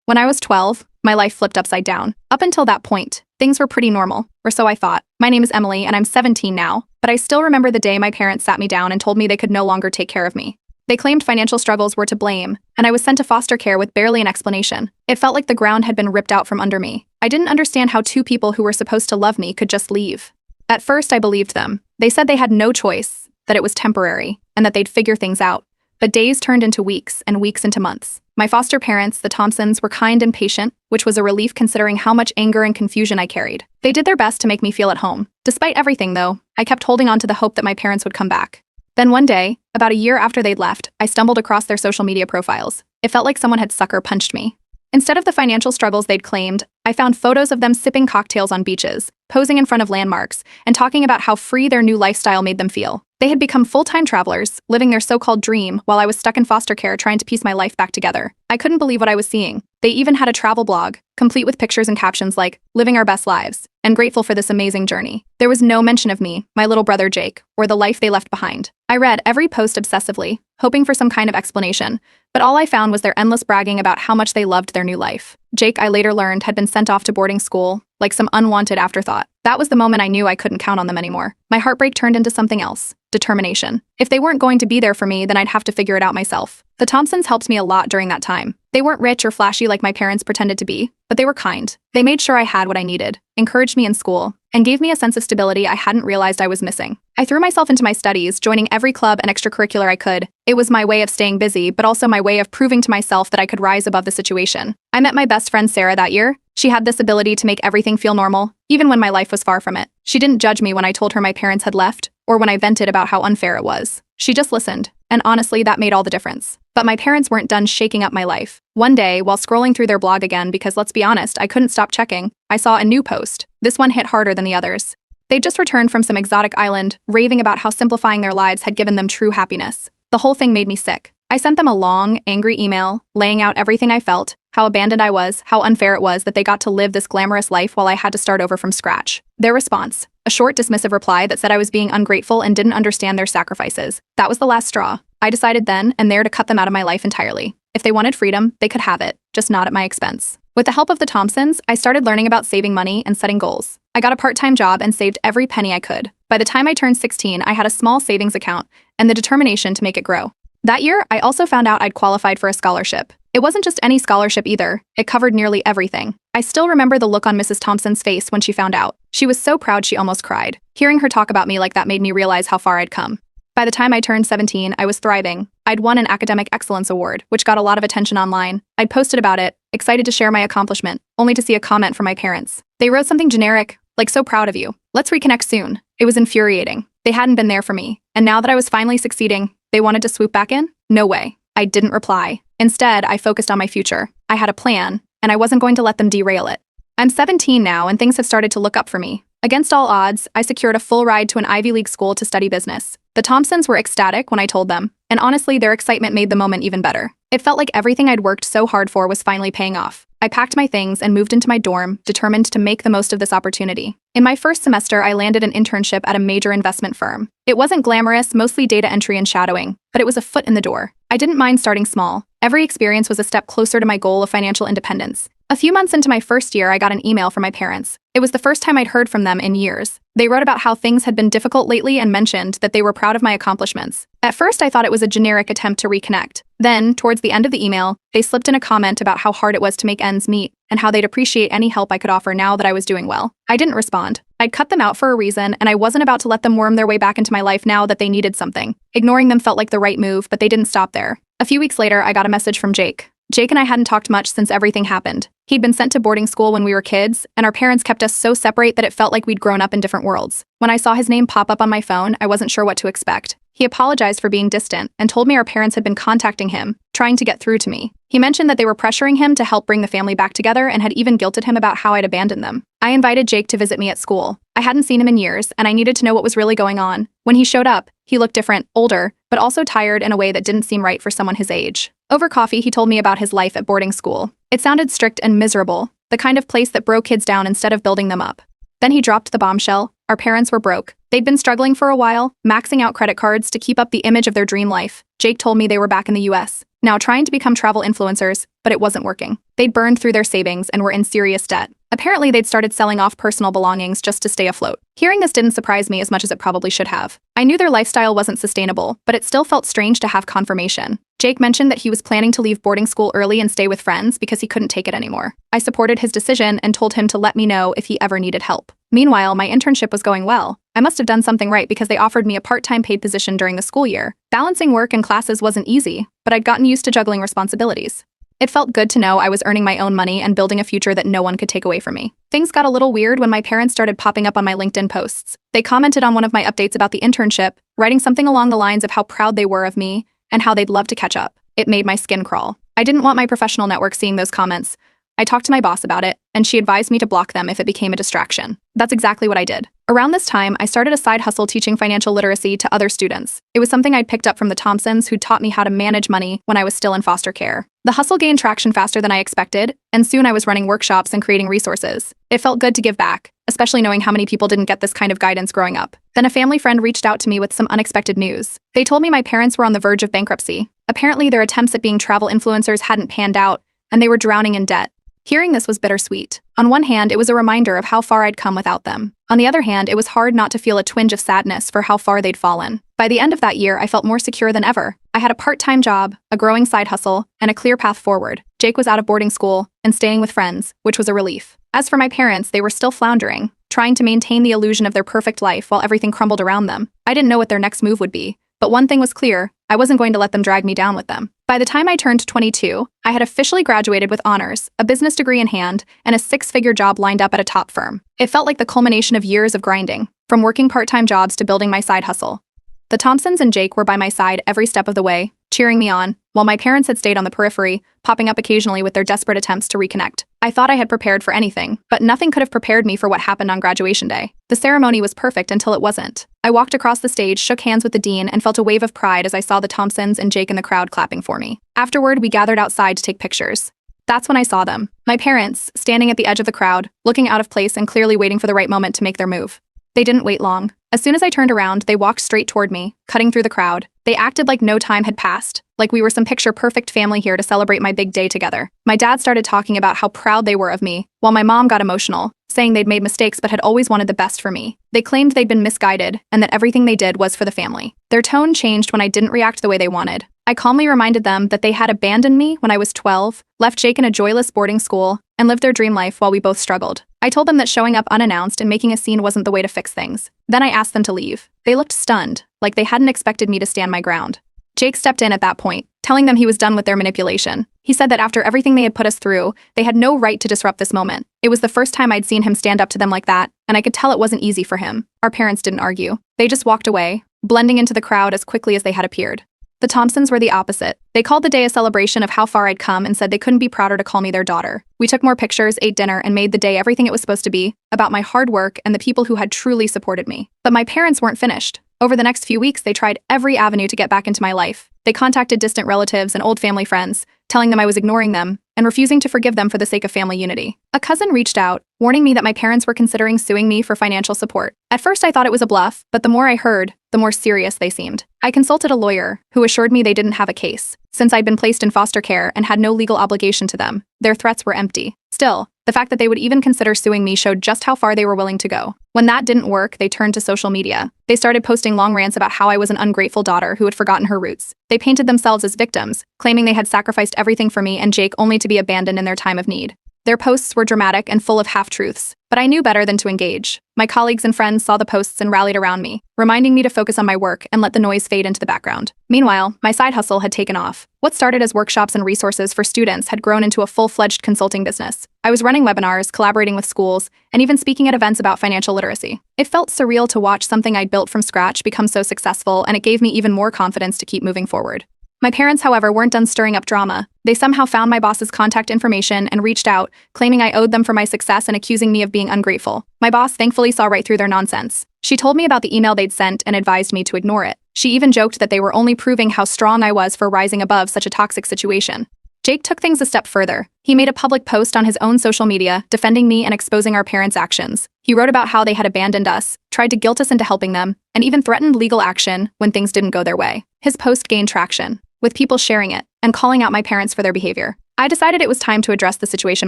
When I was 12, my life flipped upside down. Up until that point, things were pretty normal, or so I thought. My name is Emily, and I'm 17 now, but I still remember the day my parents sat me down and told me they could no longer take care of me. They claimed financial struggles were to blame, and I was sent to foster care with barely an explanation. It felt like the ground had been ripped out from under me. I didn't understand how two people who were supposed to love me could just leave. At first, I believed them. They said they had no choice, that it was temporary, and that they'd figure things out. But days turned into weeks, and weeks into months. My foster parents, the Thompsons, were kind and patient, which was a relief considering how much anger and confusion I carried. They did their best to make me feel at home. Despite everything, though, I kept holding on to the hope that my parents would come back. Then one day, about a year after they'd left, I stumbled across their social media profiles. It felt like someone had sucker punched me. Instead of the financial struggles they'd claimed, I found photos of them sipping cocktails on beaches, posing in front of landmarks, and talking about how free their new lifestyle made them feel. They had become full-time travelers, living their so-called dream while I was stuck in foster care trying to piece my life back together. I couldn't believe what I was seeing. They even had a travel blog, complete with pictures and captions like, "Living our best lives," and "Grateful for this amazing journey." There was no mention of me, my little brother Jake, or the life they left behind. I read every post obsessively, hoping for some kind of explanation, but all I found was their endless bragging about how much they loved their new life. Jake, I later learned, had been sent off to boarding school, like some unwanted afterthought. That was the moment I knew I couldn't count on them anymore. My heartbreak turned into something else. Determination. If they weren't going to be there for me, then I'd have to figure it out myself. The Thompsons helped me a lot during that time. They weren't rich or flashy like my parents pretended to be, but they were kind. They made sure I had what I needed, encouraged me in school, and gave me a sense of stability I hadn't realized I was missing. I threw myself into my studies, joining every club and extracurricular I could. It was my way of staying busy, but also my way of proving to myself that I could rise above the situation. I met my best friend Sarah that year. She had this ability to make everything feel normal, even when my life was far from it. She didn't judge me when I told her my parents had left, or when I vented about how unfair it was. She just listened, and honestly, that made all the difference. But my parents weren't done shaking up my life. One day, while scrolling through their blog again, because let's be honest, I couldn't stop checking, I saw a new post. This one hit harder than the others. They'd just returned from some exotic island, raving about how simplifying their lives had given them true happiness. The whole thing made me sick. I sent them a long, angry email, laying out everything I felt, how abandoned I was, how unfair it was that they got to live this glamorous life while I had to start over from scratch. Their response: a short, dismissive reply that said I was being ungrateful and didn't understand their sacrifices. That was the last straw. I decided then and there to cut them out of my life entirely. If they wanted freedom, they could have it, just not at my expense. With the help of the Thompsons, I started learning about saving money and setting goals. I got a part-time job and saved every penny I could. By the time I turned 16, I had a small savings account and the determination to make it grow. That year, I also found out I'd qualified for a scholarship. It wasn't just any scholarship either. It covered nearly everything. I still remember the look on Mrs. Thompson's face when she found out. She was so proud she almost cried. Hearing her talk about me like that made me realize how far I'd come. By the time I turned 17, I was thriving. I'd won an Academic Excellence Award, which got a lot of attention online. I'd posted about it, excited to share my accomplishment, only to see a comment from my parents. They wrote something generic, like, "So proud of you. Let's reconnect soon." It was infuriating. They hadn't been there for me. And now that I was finally succeeding, they wanted to swoop back in? No way. I didn't reply. Instead, I focused on my future. I had a plan, and I wasn't going to let them derail it. I'm 17 now, and things have started to look up for me. Against all odds, I secured a full ride to an Ivy League school to study business. The Thompsons were ecstatic when I told them, and honestly, their excitement made the moment even better. It felt like everything I'd worked so hard for was finally paying off. I packed my things and moved into my dorm, determined to make the most of this opportunity. In my first semester, I landed an internship at a major investment firm. It wasn't glamorous, mostly data entry and shadowing, but it was a foot in the door. I didn't mind starting small. Every experience was a step closer to my goal of financial independence. A few months into my first year, I got an email from my parents. It was the first time I'd heard from them in years. They wrote about how things had been difficult lately and mentioned that they were proud of my accomplishments. At first, I thought it was a generic attempt to reconnect. Then, towards the end of the email, they slipped in a comment about how hard it was to make ends meet and how they'd appreciate any help I could offer now that I was doing well. I didn't respond. I'd cut them out for a reason, and I wasn't about to let them worm their way back into my life now that they needed something. Ignoring them felt like the right move, but they didn't stop there. A few weeks later, I got a message from Jake. Jake and I hadn't talked much since everything happened. He'd been sent to boarding school when we were kids, and our parents kept us so separate that it felt like we'd grown up in different worlds. When I saw his name pop up on my phone, I wasn't sure what to expect. He apologized for being distant and told me our parents had been contacting him, trying to get through to me. He mentioned that they were pressuring him to help bring the family back together and had even guilted him about how I'd abandoned them. I invited Jake to visit me at school. I hadn't seen him in years, and I needed to know what was really going on. When he showed up, he looked different, older, but also tired in a way that didn't seem right for someone his age. Over coffee, he told me about his life at boarding school. It sounded strict and miserable, the kind of place that broke kids down instead of building them up. Then he dropped the bombshell. Our parents were broke. They'd been struggling for a while, maxing out credit cards to keep up the image of their dream life. Jake told me they were back in the US, now trying to become travel influencers, but it wasn't working. They'd burned through their savings and were in serious debt. Apparently, they'd started selling off personal belongings just to stay afloat. Hearing this didn't surprise me as much as it probably should have. I knew their lifestyle wasn't sustainable, but it still felt strange to have confirmation. Jake mentioned that he was planning to leave boarding school early and stay with friends because he couldn't take it anymore. I supported his decision and told him to let me know if he ever needed help. Meanwhile, my internship was going well. I must have done something right because they offered me a part-time paid position during the school year. Balancing work and classes wasn't easy, but I'd gotten used to juggling responsibilities. It felt good to know I was earning my own money and building a future that no one could take away from me. Things got a little weird when my parents started popping up on my LinkedIn posts. They commented on one of my updates about the internship, writing something along the lines of how proud they were of me and how they'd love to catch up. It made my skin crawl. I didn't want my professional network seeing those comments. I talked to my boss about it, and she advised me to block them if it became a distraction. That's exactly what I did. Around this time, I started a side hustle teaching financial literacy to other students. It was something I'd picked up from the Thompsons, who taught me how to manage money when I was still in foster care. The hustle gained traction faster than I expected, and soon I was running workshops and creating resources. It felt good to give back, especially knowing how many people didn't get this kind of guidance growing up. Then a family friend reached out to me with some unexpected news. They told me my parents were on the verge of bankruptcy. Apparently, their attempts at being travel influencers hadn't panned out, and they were drowning in debt. Hearing this was bittersweet. On one hand, it was a reminder of how far I'd come without them. On the other hand, it was hard not to feel a twinge of sadness for how far they'd fallen. By the end of that year, I felt more secure than ever. I had a part-time job, a growing side hustle, and a clear path forward. Jake was out of boarding school and staying with friends, which was a relief. As for my parents, they were still floundering, trying to maintain the illusion of their perfect life while everything crumbled around them. I didn't know what their next move would be, but one thing was clear: I wasn't going to let them drag me down with them. By the time I turned 22, I had officially graduated with honors, a business degree in hand, and a six-figure job lined up at a top firm. It felt like the culmination of years of grinding, from working part-time jobs to building my side hustle. The Thompsons and Jake were by my side every step of the way, cheering me on, while my parents had stayed on the periphery, popping up occasionally with their desperate attempts to reconnect. I thought I had prepared for anything, but nothing could have prepared me for what happened on graduation day. The ceremony was perfect until it wasn't. I walked across the stage, shook hands with the dean, and felt a wave of pride as I saw the Thompsons and Jake in the crowd clapping for me. Afterward, we gathered outside to take pictures. That's when I saw them. My parents, standing at the edge of the crowd, looking out of place and clearly waiting for the right moment to make their move. They didn't wait long. As soon as I turned around, they walked straight toward me, cutting through the crowd. They acted like no time had passed, like we were some picture-perfect family here to celebrate my big day together. My dad started talking about how proud they were of me, while my mom got emotional, saying they'd made mistakes but had always wanted the best for me. They claimed they'd been misguided and that everything they did was for the family. Their tone changed when I didn't react the way they wanted. I calmly reminded them that they had abandoned me when I was 12, left Jake in a joyless boarding school, and lived their dream life while we both struggled. I told them that showing up unannounced and making a scene wasn't the way to fix things. Then I asked them to leave. They looked stunned, like they hadn't expected me to stand my ground. Jake stepped in at that point, telling them he was done with their manipulation. He said that after everything they had put us through, they had no right to disrupt this moment. It was the first time I'd seen him stand up to them like that, and I could tell it wasn't easy for him. Our parents didn't argue. They just walked away, blending into the crowd as quickly as they had appeared. The Thompsons were the opposite. They called the day a celebration of how far I'd come and said they couldn't be prouder to call me their daughter. We took more pictures, ate dinner, and made the day everything it was supposed to be, about my hard work and the people who had truly supported me. But my parents weren't finished. Over the next few weeks, they tried every avenue to get back into my life. They contacted distant relatives and old family friends, telling them I was ignoring them and refusing to forgive them for the sake of family unity. A cousin reached out, warning me that my parents were considering suing me for financial support. At first, I thought it was a bluff, but the more I heard, the more serious they seemed. I consulted a lawyer, who assured me they didn't have a case, since I'd been placed in foster care and had no legal obligation to them. Their threats were empty. Still, the fact that they would even consider suing me showed just how far they were willing to go. When that didn't work, they turned to social media. They started posting long rants about how I was an ungrateful daughter who had forgotten her roots. They painted themselves as victims, claiming they had sacrificed everything for me and Jake only to be abandoned in their time of need. Their posts were dramatic and full of half-truths, but I knew better than to engage. My colleagues and friends saw the posts and rallied around me, reminding me to focus on my work and let the noise fade into the background. Meanwhile, my side hustle had taken off. What started as workshops and resources for students had grown into a full-fledged consulting business. I was running webinars, collaborating with schools, and even speaking at events about financial literacy. It felt surreal to watch something I'd built from scratch become so successful, and it gave me even more confidence to keep moving forward. My parents, however, weren't done stirring up drama. They somehow found my boss's contact information and reached out, claiming I owed them for my success and accusing me of being ungrateful. My boss thankfully saw right through their nonsense. She told me about the email they'd sent and advised me to ignore it. She even joked that they were only proving how strong I was for rising above such a toxic situation. Jake took things a step further. He made a public post on his own social media, defending me and exposing our parents' actions. He wrote about how they had abandoned us, tried to guilt us into helping them, and even threatened legal action when things didn't go their way. His post gained traction, with people sharing it and calling out my parents for their behavior. I decided it was time to address the situation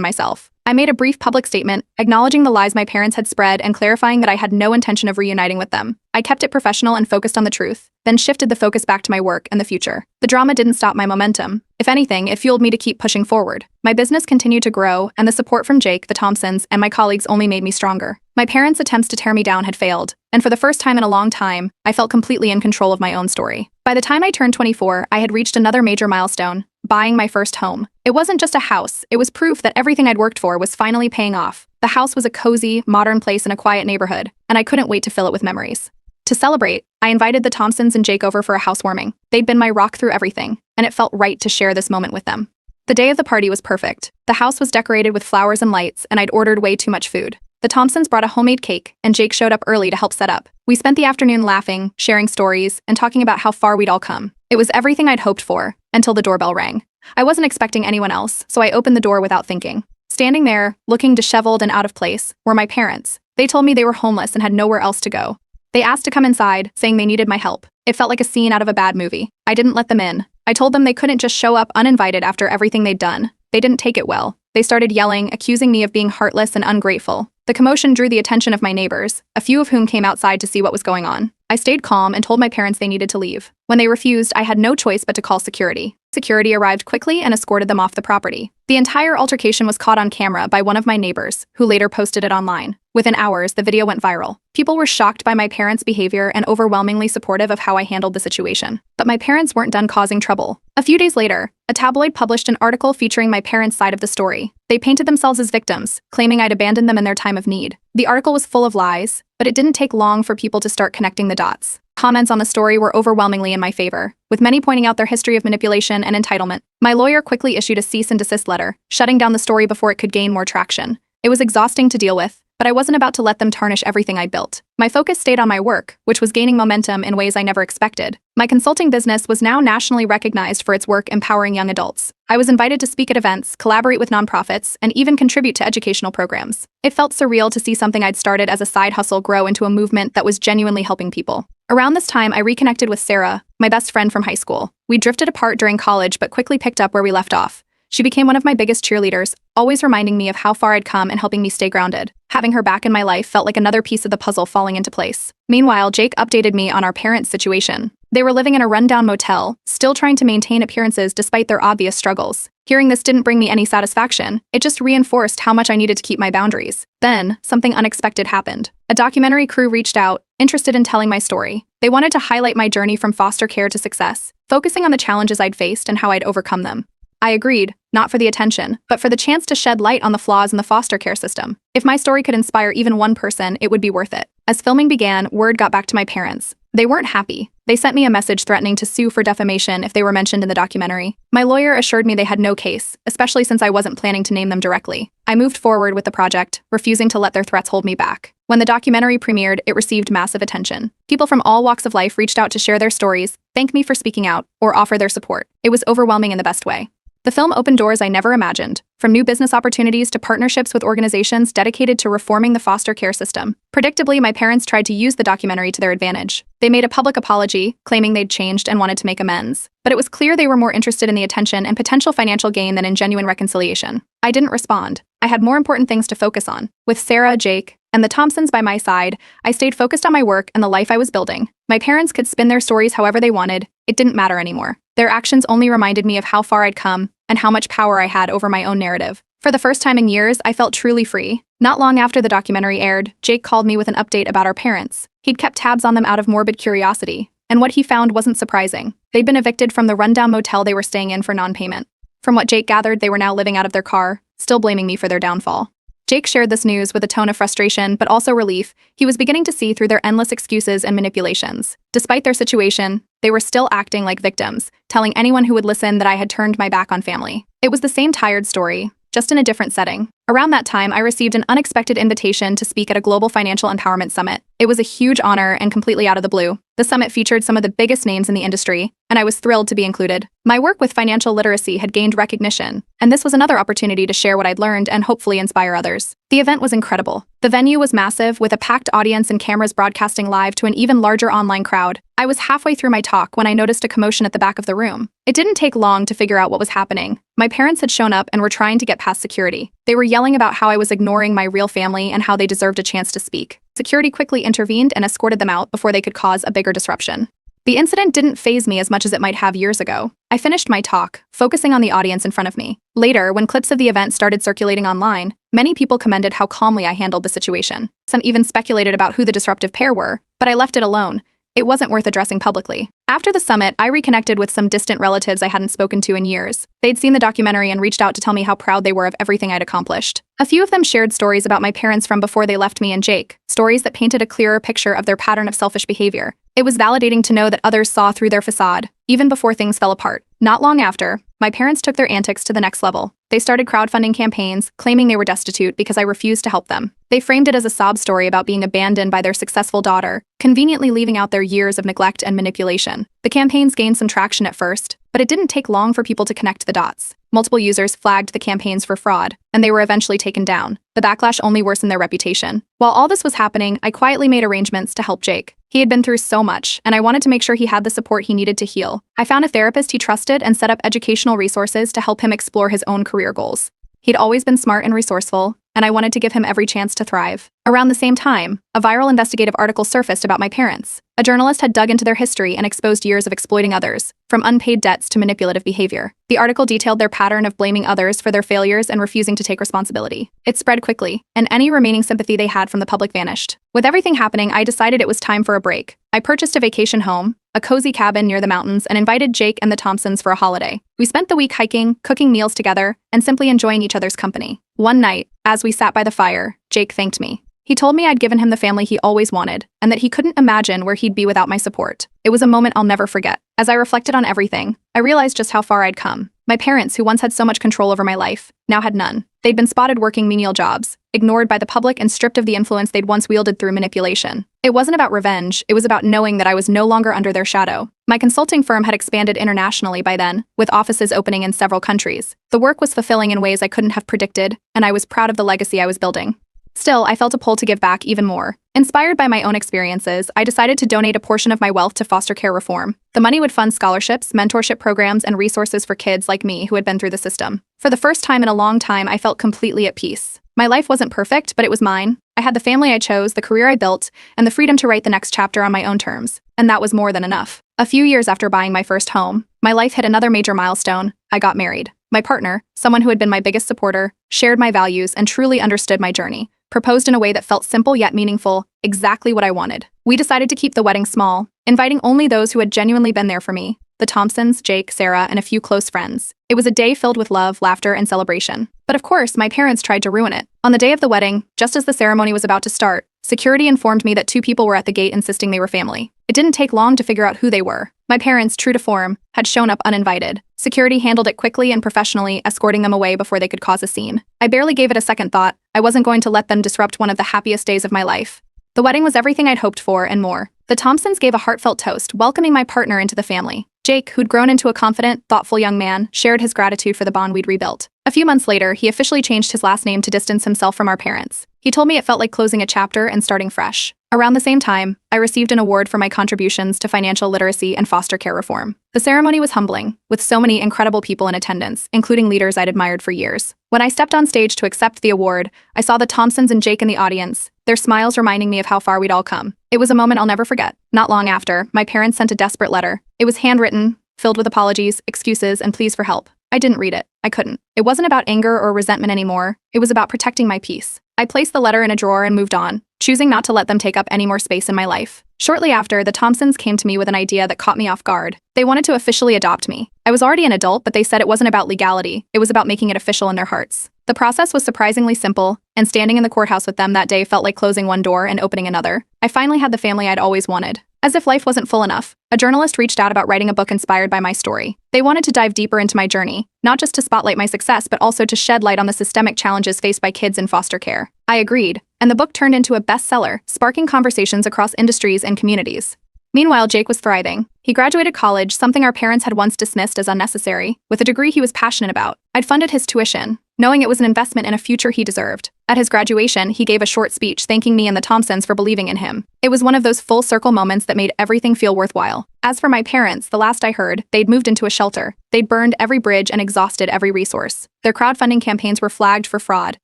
myself. I made a brief public statement, acknowledging the lies my parents had spread and clarifying that I had no intention of reuniting with them. I kept it professional and focused on the truth, then shifted the focus back to my work and the future. The drama didn't stop my momentum. If anything, it fueled me to keep pushing forward. My business continued to grow, and the support from Jake, the Thompsons, and my colleagues only made me stronger. My parents' attempts to tear me down had failed, and for the first time in a long time, I felt completely in control of my own story. By the time I turned 24, I had reached another major milestone: buying my first home. It wasn't just a house, it was proof that everything I'd worked for was finally paying off. The house was a cozy, modern place in a quiet neighborhood, and I couldn't wait to fill it with memories. To celebrate, I invited the Thompsons and Jake over for a housewarming. They'd been my rock through everything, and it felt right to share this moment with them. The day of the party was perfect. The house was decorated with flowers and lights, and I'd ordered way too much food. The Thompsons brought a homemade cake, and Jake showed up early to help set up. We spent the afternoon laughing, sharing stories, and talking about how far we'd all come. It was everything I'd hoped for, until the doorbell rang. I wasn't expecting anyone else, so I opened the door without thinking. Standing there, looking disheveled and out of place, were my parents. They told me they were homeless and had nowhere else to go. They asked to come inside, saying they needed my help. It felt like a scene out of a bad movie. I didn't let them in. I told them they couldn't just show up uninvited after everything they'd done. They didn't take it well. They started yelling, accusing me of being heartless and ungrateful. The commotion drew the attention of my neighbors, a few of whom came outside to see what was going on. I stayed calm and told my parents they needed to leave. When they refused, I had no choice but to call security. Security arrived quickly and escorted them off the property. The entire altercation was caught on camera by one of my neighbors, who later posted it online. Within hours, the video went viral. People were shocked by my parents' behavior and overwhelmingly supportive of how I handled the situation. But my parents weren't done causing trouble. A few days later, a tabloid published an article featuring my parents' side of the story. They painted themselves as victims, claiming I'd abandoned them in their time of need. The article was full of lies, but it didn't take long for people to start connecting the dots. Comments on the story were overwhelmingly in my favor, with many pointing out their history of manipulation and entitlement. My lawyer quickly issued a cease and desist letter, shutting down the story before it could gain more traction. It was exhausting to deal with, but I wasn't about to let them tarnish everything I'd built. My focus stayed on my work, which was gaining momentum in ways I never expected. My consulting business was now nationally recognized for its work empowering young adults. I was invited to speak at events, collaborate with nonprofits, and even contribute to educational programs. It felt surreal to see something I'd started as a side hustle grow into a movement that was genuinely helping people. Around this time, I reconnected with Sarah, my best friend from high school. We drifted apart during college but quickly picked up where we left off. She became one of my biggest cheerleaders, always reminding me of how far I'd come and helping me stay grounded. Having her back in my life felt like another piece of the puzzle falling into place. Meanwhile, Jake updated me on our parents' situation. They were living in a rundown motel, still trying to maintain appearances despite their obvious struggles. Hearing this didn't bring me any satisfaction. It just reinforced how much I needed to keep my boundaries. Then, something unexpected happened. A documentary crew reached out, interested in telling my story. They wanted to highlight my journey from foster care to success, focusing on the challenges I'd faced and how I'd overcome them. I agreed, not for the attention, but for the chance to shed light on the flaws in the foster care system. If my story could inspire even one person, it would be worth it. As filming began, word got back to my parents. They weren't happy. They sent me a message threatening to sue for defamation if they were mentioned in the documentary. My lawyer assured me they had no case, especially since I wasn't planning to name them directly. I moved forward with the project, refusing to let their threats hold me back. When the documentary premiered, it received massive attention. People from all walks of life reached out to share their stories, thank me for speaking out, or offer their support. It was overwhelming in the best way. The film opened doors I never imagined, from new business opportunities to partnerships with organizations dedicated to reforming the foster care system. Predictably, my parents tried to use the documentary to their advantage. They made a public apology, claiming they'd changed and wanted to make amends. But it was clear they were more interested in the attention and potential financial gain than in genuine reconciliation. I didn't respond. I had more important things to focus on. With Sarah, Jake, and the Thompsons by my side, I stayed focused on my work and the life I was building. My parents could spin their stories however they wanted. It didn't matter anymore. Their actions only reminded me of how far I'd come and how much power I had over my own narrative. For the first time in years, I felt truly free. Not long after the documentary aired, Jake called me with an update about our parents. He'd kept tabs on them out of morbid curiosity, and what he found wasn't surprising. They'd been evicted from the rundown motel they were staying in for non-payment. From what Jake gathered, they were now living out of their car, still blaming me for their downfall. Jake shared this news with a tone of frustration, but also relief. He was beginning to see through their endless excuses and manipulations. Despite their situation, they were still acting like victims, telling anyone who would listen that I had turned my back on family. It was the same tired story, just in a different setting. Around that time, I received an unexpected invitation to speak at a global financial empowerment summit. It was a huge honor and completely out of the blue. The summit featured some of the biggest names in the industry, and I was thrilled to be included. My work with financial literacy had gained recognition, and this was another opportunity to share what I'd learned and hopefully inspire others. The event was incredible. The venue was massive, with a packed audience and cameras broadcasting live to an even larger online crowd. I was halfway through my talk when I noticed a commotion at the back of the room. It didn't take long to figure out what was happening. My parents had shown up and were trying to get past security. They were yelling about how I was ignoring my real family and how they deserved a chance to speak. Security quickly intervened and escorted them out before they could cause a bigger disruption. The incident didn't faze me as much as it might have years ago. I finished my talk, focusing on the audience in front of me. Later, when clips of the event started circulating online, many people commended how calmly I handled the situation. Some even speculated about who the disruptive pair were, but I left it alone. It wasn't worth addressing publicly. After the summit, I reconnected with some distant relatives I hadn't spoken to in years. They'd seen the documentary and reached out to tell me how proud they were of everything I'd accomplished. A few of them shared stories about my parents from before they left me and Jake, stories that painted a clearer picture of their pattern of selfish behavior. It was validating to know that others saw through their facade, even before things fell apart. Not long after, my parents took their antics to the next level. They started crowdfunding campaigns, claiming they were destitute because I refused to help them. They framed it as a sob story about being abandoned by their successful daughter, conveniently leaving out their years of neglect and manipulation. The campaigns gained some traction at first, but it didn't take long for people to connect the dots. Multiple users flagged the campaigns for fraud, and they were eventually taken down. The backlash only worsened their reputation. While all this was happening, I quietly made arrangements to help Jake. He had been through so much, and I wanted to make sure he had the support he needed to heal. I found a therapist he trusted and set up educational resources to help him explore his own career goals. He'd always been smart and resourceful, and I wanted to give him every chance to thrive. Around the same time, a viral investigative article surfaced about my parents. A journalist had dug into their history and exposed years of exploiting others, from unpaid debts to manipulative behavior. The article detailed their pattern of blaming others for their failures and refusing to take responsibility. It spread quickly, and any remaining sympathy they had from the public vanished. With everything happening, I decided it was time for a break. I purchased a vacation home, a cozy cabin near the mountains, and invited Jake and the Thompsons for a holiday. We spent the week hiking, cooking meals together, and simply enjoying each other's company. One night, as we sat by the fire, Jake thanked me. He told me I'd given him the family he always wanted, and that he couldn't imagine where he'd be without my support. It was a moment I'll never forget. As I reflected on everything, I realized just how far I'd come. My parents, who once had so much control over my life, now had none. They'd been spotted working menial jobs, ignored by the public, and stripped of the influence they'd once wielded through manipulation. It wasn't about revenge, it was about knowing that I was no longer under their shadow. My consulting firm had expanded internationally by then, with offices opening in several countries. The work was fulfilling in ways I couldn't have predicted, and I was proud of the legacy I was building. Still, I felt a pull to give back even more. Inspired by my own experiences, I decided to donate a portion of my wealth to foster care reform. The money would fund scholarships, mentorship programs, and resources for kids like me who had been through the system. For the first time in a long time, I felt completely at peace. My life wasn't perfect, but it was mine. I had the family I chose, the career I built, and the freedom to write the next chapter on my own terms. And that was more than enough. A few years after buying my first home, my life hit another major milestone. I got married. My partner, someone who had been my biggest supporter, shared my values and truly understood my journey, proposed in a way that felt simple yet meaningful, exactly what I wanted. We decided to keep the wedding small, inviting only those who had genuinely been there for me, the Thompsons, Jake, Sarah, and a few close friends. It was a day filled with love, laughter, and celebration. But of course, my parents tried to ruin it. On the day of the wedding, just as the ceremony was about to start, security informed me that 2 people were at the gate insisting they were family. It didn't take long to figure out who they were. My parents, true to form, had shown up uninvited. Security handled it quickly and professionally, escorting them away before they could cause a scene. I barely gave it a second thought. I wasn't going to let them disrupt one of the happiest days of my life. The wedding was everything I'd hoped for and more. The Thompsons gave a heartfelt toast, welcoming my partner into the family. Jake, who'd grown into a confident, thoughtful young man, shared his gratitude for the bond we'd rebuilt. A few months later, he officially changed his last name to distance himself from our parents. He told me it felt like closing a chapter and starting fresh. Around the same time, I received an award for my contributions to financial literacy and foster care reform. The ceremony was humbling, with so many incredible people in attendance, including leaders I'd admired for years. When I stepped on stage to accept the award, I saw the Thompsons and Jake in the audience, their smiles reminding me of how far we'd all come. It was a moment I'll never forget. Not long after, my parents sent a desperate letter. It was handwritten, filled with apologies, excuses, and pleas for help. I didn't read it. I couldn't. It wasn't about anger or resentment anymore. It was about protecting my peace. I placed the letter in a drawer and moved on, choosing not to let them take up any more space in my life. Shortly after, the Thompsons came to me with an idea that caught me off guard. They wanted to officially adopt me. I was already an adult, but they said it wasn't about legality. It was about making it official in their hearts. The process was surprisingly simple, and standing in the courthouse with them that day felt like closing one door and opening another. I finally had the family I'd always wanted. As if life wasn't full enough, a journalist reached out about writing a book inspired by my story. They wanted to dive deeper into my journey, not just to spotlight my success, but also to shed light on the systemic challenges faced by kids in foster care. I agreed, and the book turned into a bestseller, sparking conversations across industries and communities. Meanwhile, Jake was thriving. He graduated college, something our parents had once dismissed as unnecessary, with a degree he was passionate about. I'd funded his tuition, knowing it was an investment in a future he deserved. At his graduation, he gave a short speech thanking me and the Thompsons for believing in him. It was one of those full-circle moments that made everything feel worthwhile. As for my parents, the last I heard, they'd moved into a shelter. They'd burned every bridge and exhausted every resource. Their crowdfunding campaigns were flagged for fraud,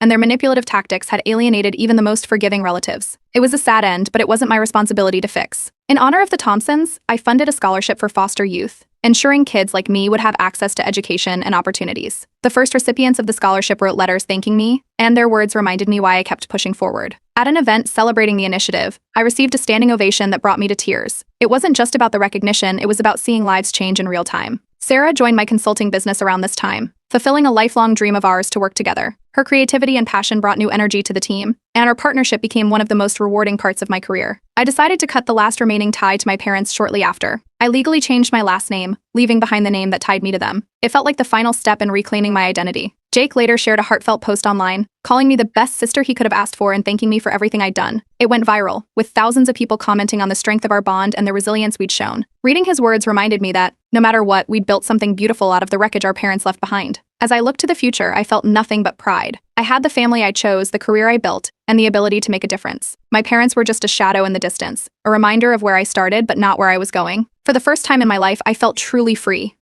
and their manipulative tactics had alienated even the most forgiving relatives. It was a sad end, but it wasn't my responsibility to fix. In honor of the Thompsons, I funded a scholarship for foster youth, ensuring kids like me would have access to education and opportunities. The first recipients of the scholarship wrote letters thanking me, and their words reminded me why I kept pushing forward. At an event celebrating the initiative, I received a standing ovation that brought me to tears. It wasn't just about the recognition, it was about seeing lives change in real time. Sarah joined my consulting business around this time, fulfilling a lifelong dream of ours to work together. Her creativity and passion brought new energy to the team, and our partnership became one of the most rewarding parts of my career. I decided to cut the last remaining tie to my parents shortly after. I legally changed my last name, leaving behind the name that tied me to them. It felt like the final step in reclaiming my identity. Jake later shared a heartfelt post online, calling me the best sister he could have asked for and thanking me for everything I'd done. It went viral, with thousands of people commenting on the strength of our bond and the resilience we'd shown. Reading his words reminded me that, no matter what, we'd built something beautiful out of the wreckage our parents left behind. As I looked to the future, I felt nothing but pride. I had the family I chose, the career I built, and the ability to make a difference. My parents were just a shadow in the distance, a reminder of where I started but not where I was going. For the first time in my life, I felt truly free.